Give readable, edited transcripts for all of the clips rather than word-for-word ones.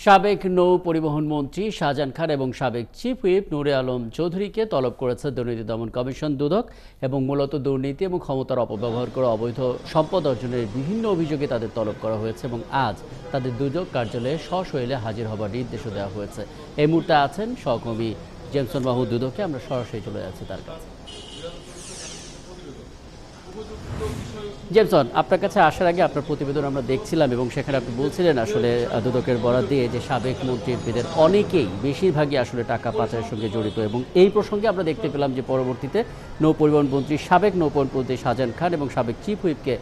সাবেক নৌ পরিবহন মন্ত্রী শাহজাহান খান এবং সাবেক চিফ হুইপ নূরে আলম চৌধুরীকে তলব করেছে দুর্নীতি দমন কমিশন দুদক এবং মূলত দুর্নীতি এবং ক্ষমতার অপব্যবহার করে অবৈধ সম্পদ অর্জনের বিভিন্ন অভিযোগে তাদের তলব করা হয়েছে এবং আজ তাদের দুদক কার্যালয়ে সশরীরে হাজির হবার নির্দেশও দেওয়া হয়েছে। এই মুহূর্তে আছেন সহকর্মী জেমসন মাহমুদ দুদকে, আমরা সরাসরি চলে যাচ্ছি তার কাছে। জেমসন, আপনার কাছে আসার আগে আপনার প্রতিবেদন আমরা দেখছিলাম এবং সেখানে আপনি বলছিলেন আসলে দুদকের বরাত দিয়ে যে সাবেক মন্ত্রী এমপিদের অনেকেই বেশিরভাগই আসলে টাকা পাচারের সঙ্গে জড়িত এবং এই প্রসঙ্গে আমরা দেখতে পেলাম যে পরবর্তীতে নৌপরিবহন মন্ত্রী সাবেক নৌপরিবহন মন্ত্রী শাহজাহান খান এবং সাবেক চিফ হুইপকে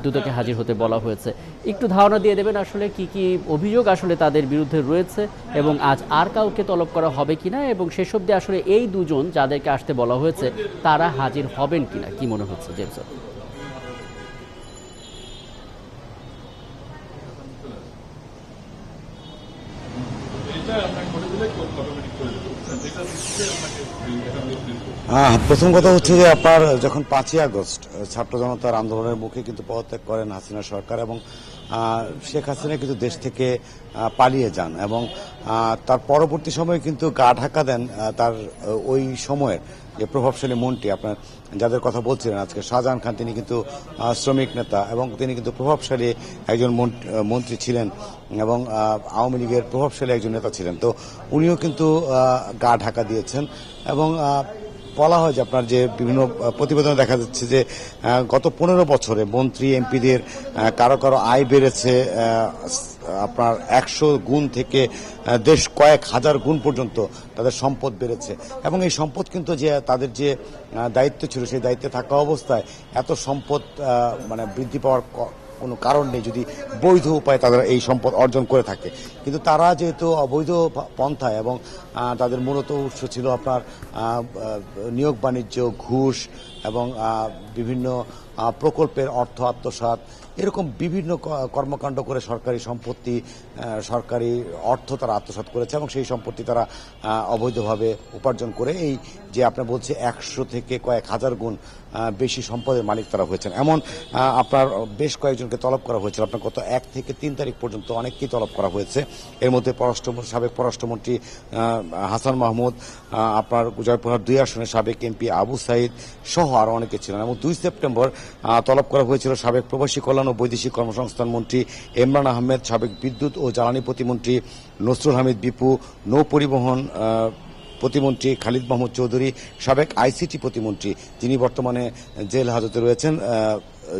দুদকে হাজির হতে বলা হয়েছে। একটু ধারণা দিয়ে দেবেন আসলে কি কি অভিযোগ আসলে তাদের বিরুদ্ধে রয়েছে এবং আজ আর কাউকে তলব করা হবে কিনা এবং শেষ অবধি আসলে এই দুজন যাদেরকে আসতে বলা হয়েছে তারা হাজির হবেন কিনা, কি মনে হচ্ছে জেমসন? প্রথম কথা হচ্ছে যে আপনার যখন 5ই আগস্ট ছাত্র জনতার আন্দোলনের মুখে কিন্তু পদত্যাগ করেন হাসিনা সরকার এবং শেখ হাসিনা কিন্তু দেশ থেকে পালিয়ে যান এবং তার পরবর্তী সময়ে কিন্তু গা ঢাকা দেন তার ওই সময়ের যে প্রভাবশালী মন্ত্রী, আপনার যাদের কথা বলছিলেন আজকে, শাহজাহান খান, তিনি কিন্তু শ্রমিক নেতা এবং তিনি কিন্তু প্রভাবশালী একজন মন্ত্রী ছিলেন এবং আওয়ামী লীগের প্রভাবশালী একজন নেতা ছিলেন। তো উনিও কিন্তু গা ঢাকা দিয়েছেন এবং বলা হয় যে আপনার যে বিভিন্ন প্রতিবেদনে দেখা যাচ্ছে যে গত 15 বছরে মন্ত্রী এমপিদের কারো কারো আয় বেড়েছে আপনার 100 গুণ থেকে দেশ কয়েক হাজার গুণ পর্যন্ত তাদের সম্পদ বেড়েছে এবং এই সম্পদ কিন্তু যে তাদের যে দায়িত্ব ছিল সেই দায়িত্বে থাকা অবস্থায় এত সম্পদ মানে বৃদ্ধি পাওয়ার কোনো কারণ নেই যদি বৈধ উপায়ে তারা এই সম্পদ অর্জন করে থাকে। কিন্তু তারা যেহেতু অবৈধ পন্থায় এবং তাদের মূলত উৎস ছিল আপনার নিয়োগ বাণিজ্য, ঘুষ এবং বিভিন্ন প্রকল্পের অর্থ আত্মসাৎ, এরকম বিভিন্ন কর্মকাণ্ড করে সরকারি সম্পত্তি, সরকারি অর্থ তারা আত্মসাৎ করেছে এবং সেই সম্পত্তি তারা অবৈধভাবে উপার্জন করে এই যে আপনার বলছে 100 থেকে কয়েক হাজার গুণ বেশি সম্পদের মালিক তারা হয়েছেন। এমন আপনার বেশ কয়েকজনকে তলব করা হয়েছিল। আপনার গত 1 থেকে 3 তারিখ পর্যন্ত অনেককেই তলব করা হয়েছে। এর মধ্যে সাবেক পররাষ্ট্রমন্ত্রী হাসান মাহমুদ, আপনার জয়পুরহাট 2 আসনের সাবেক এমপি আবু সাইদ সহ আরো অনেকে ছিলেন এবং 2 সেপ্টেম্বর তলব করা হয়েছিল সাবেক প্রবাসী কল্যাণ ও বৈদেশিক কর্মসংস্থান মন্ত্রী ইমরান আহমেদ, সাবেক বিদ্যুৎ ও জ্বালানি প্রতিমন্ত্রী নসরুল হামিদ বিপু, নৌ পরিবহন প্রতিমন্ত্রী খালিদ মাহমুদ চৌধুরী, সাবেক আইসিটি প্রতিমন্ত্রী যিনি বর্তমানে জেল হাজতে রয়েছেন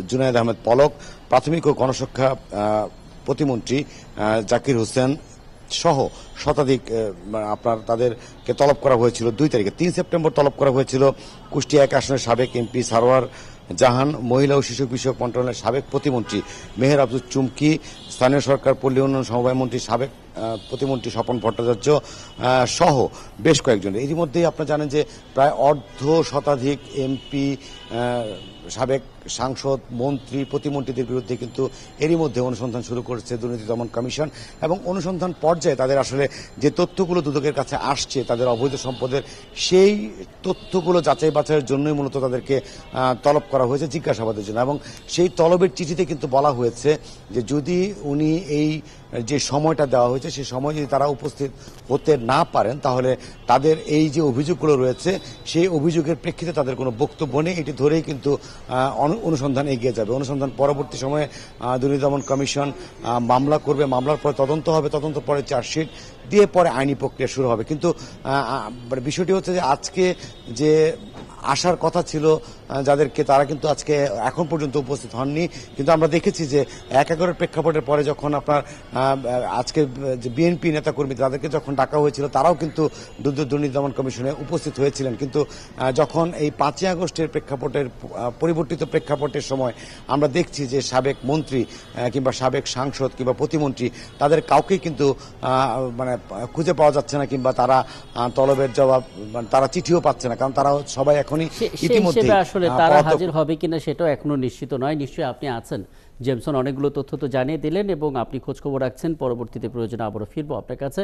জুনায়েদ আহমেদ পলক, প্রাথমিক ও গণশিক্ষা প্রতিমন্ত্রী জাকির হোসেন সহ শতাধিক আপনার তাদেরকে তলব করা হয়েছিল 2 তারিখে। 3 সেপ্টেম্বর তলব করা হয়েছিল কুষ্টিয়া 1 আসনের সাবেক এমপি সারোয়ার জাহান, মহিলা ও শিশু বিষয়ক মন্ত্রণালয়ের সাবেক প্রতিমন্ত্রী মেহের আব্দুল চুমকি, স্থানীয় সরকার পল্লী উন্নয়ন সমবায় মন্ত্রী সাবেক প্রতিমন্ত্রী স্বপন ভট্টাচার্য সহ বেশ কয়েকজন। এরই মধ্যেই আপনারা জানেন যে প্রায় অর্ধ শতাধিক এমপি, সাবেক সাংসদ, মন্ত্রী, প্রতিমন্ত্রীদের বিরুদ্ধে কিন্তু এরই মধ্যে অনুসন্ধান শুরু করেছে দুর্নীতি দমন কমিশন এবং অনুসন্ধান পর্যায়ে তাদের আসলে যে তথ্যগুলো দুদকের কাছে আসছে তাদের অবৈধ সম্পদের, সেই তথ্যগুলো যাচাই বাছাইয়ের জন্যই মূলত তাদেরকে তলব করা হয়েছে জিজ্ঞাসাবাদের জন্য এবং সেই তলবের চিঠিতে কিন্তু বলা হয়েছে যে যদি উনি এই যে সময়টা দেওয়া হয়েছে সেই সময় যদি তারা উপস্থিত হতে না পারেন তাহলে তাদের এই যে অভিযোগগুলো রয়েছে সেই অভিযোগের প্রেক্ষিতে তাদের কোনো বক্তব্য নেই, এটি ধরেই কিন্তু অনুসন্ধান এগিয়ে যাবে। অনুসন্ধান পরবর্তী সময়ে দুর্নীতি দমন কমিশন মামলা করবে, মামলার পরে তদন্ত হবে, তদন্ত পরে চার্জশিট দিয়ে পরে আইনি প্রক্রিয়া শুরু হবে। কিন্তু বিষয়টি হচ্ছে যে আজকে যে আসার কথা ছিল যাদেরকে, তারা কিন্তু আজকে এখন পর্যন্ত উপস্থিত হননি। কিন্তু আমরা দেখেছি যে 1/11 প্রেক্ষাপটের পরে যখন আপনার আজকে যে বিএনপি নেতাকর্মী তাদেরকে যখন ডাকা হয়েছিল তারাও কিন্তু দুর্নীতি দমন কমিশনে উপস্থিত হয়েছিলেন। কিন্তু যখন এই 5ই আগস্টের প্রেক্ষাপটের পরিবর্তিত প্রেক্ষাপটের সময় আমরা দেখছি যে সাবেক মন্ত্রী কিংবা সাবেক সাংসদ কিংবা প্রতিমন্ত্রী তাদের কাউকেই কিন্তু মানে খুঁজে পাওয়া যাচ্ছে না কিংবা তারা তলবের জবাব তারা চিঠিও পাচ্ছে না, কারণ তারা সবাই এখনই ইতিমধ্যে আসলে তারা হাজির হবে কিনা সেটাও এখনো নিশ্চিত নয়। নিশ্চয়ই আপনি আছেন জেমসন, অনেকগুলো তথ্য তো জানিয়ে দিলেন এবং আপনি খোঁজখবর রাখছেন, পরবর্তীতে প্রয়োজনে আবারও ফিরবো আপনার কাছে।